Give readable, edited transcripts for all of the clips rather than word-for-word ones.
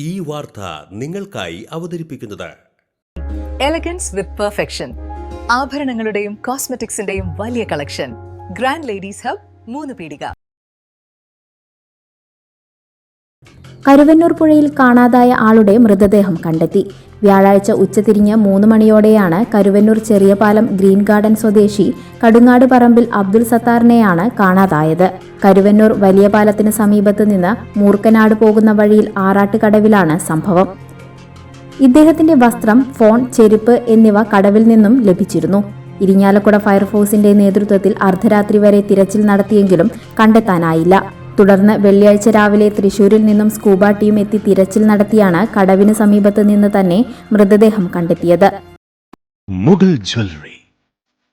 ഈ വാർത്ത നിങ്ങൾക്കായി അവതരിപ്പിക്കുന്നത് എലഗൻസ് വിത്ത് പെർഫെക്ഷൻ, ആഭരണങ്ങളുടെയും കോസ്മെറ്റിക്സിന്റെയും വലിയ കളക്ഷൻ. ഗ്രാൻഡ് ലേഡീസ് ഹബ്, 3 പീടിക. കരുവന്നൂർ പുഴയിൽ കാണാതായ ആളുടെ മൃതദേഹം കണ്ടെത്തി. വ്യാഴാഴ്ച ഉച്ചതിരിഞ്ഞ് 3 മണിയോടെയാണ് കരുവന്നൂർ ചെറിയപാലം ഗ്രീൻ ഗാർഡൻ സ്വദേശി കടുങ്ങാട് പറമ്പിൽ അബ്ദുൾ സത്താറിനെയാണ് കാണാതായത്. കരുവന്നൂർ വലിയ പാലത്തിന് സമീപത്ത് നിന്ന് മൂർക്കനാട് പോകുന്ന വഴിയിൽ ആറാട്ടുകടവിലാണ് സംഭവം. ഇദ്ദേഹത്തിന്റെ വസ്ത്രം, ഫോൺ, ചെരുപ്പ് എന്നിവ കടവിൽ നിന്നും ലഭിച്ചിരുന്നു. ഇരിങ്ങാലക്കുട ഫയർഫോഴ്സിന്റെ നേതൃത്വത്തിൽ അർദ്ധരാത്രി വരെ തിരച്ചിൽ നടത്തിയെങ്കിലും കണ്ടെത്താനായില്ല. തുടർന്ന് വെള്ളിയാഴ്ച രാവിലെ തൃശൂരിൽ നിന്നും സ്കൂബ ടീം എത്തി തിരച്ചിൽ നടത്തിയാണ് കടവിന് സമീപത്ത് നിന്ന് തന്നെ മൃതദേഹം കണ്ടെത്തിയത്. മുഗൾ ജ്വല്ലറി,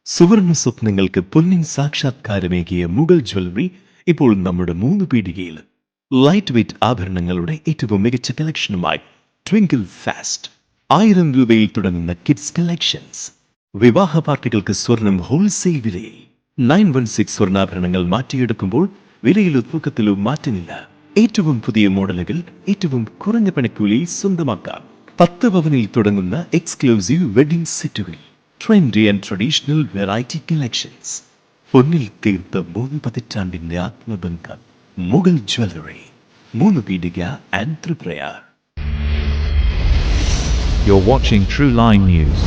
സുവർണ സ്വപ്നങ്ങൾക്ക് പൊന്നിൻ സാക്ഷാത്കാരമേകിയ മുഗൾ ജ്വല്ലറി ഇപ്പോൾ നമ്മുടെ 3 പീടികയിൽ. ലൈറ്റ് വെയ്റ്റ് ആഭരണങ്ങളുടെ ഏറ്റവും മികച്ച കളക്ഷനുമായി ട്വിങ്കിൾ ഫാസ്റ്റ്. 1000 രൂപയിൽ തുടങ്ങുന്ന കിഡ്സ് കളക്ഷൻസ്. വിവാഹ പാർട്ടികൾക്ക് സ്വർണം ഹോൾസെയിൽ വിലയിൽ. 916 സ്വർണ്ണാഭരണങ്ങൾ മാറ്റിയെടുക്കുമ്പോൾ വിലയിലോ തൂക്കത്തിലോ മാറ്റമില്ല. ഏറ്റവും പുതിയ മോഡലുകൾ ഏറ്റവും കുറഞ്ഞ പണിക്കൂലിയിൽ സ്വന്തമാക്കാം. 10 പവനിൽ തുടങ്ങുന്ന എക്സ്ക്ലൂസീവ് വെഡിംഗ് സെറ്റുകൾ. Trendy and traditional variety collections. പൊന്നിൽ തീർത്ത 3 പതിറ്റാണ്ടിന്റെ ആത്മബന്ധം. Mughal jewellery, 3 Peedika and Triprayar. You're watching True Line News.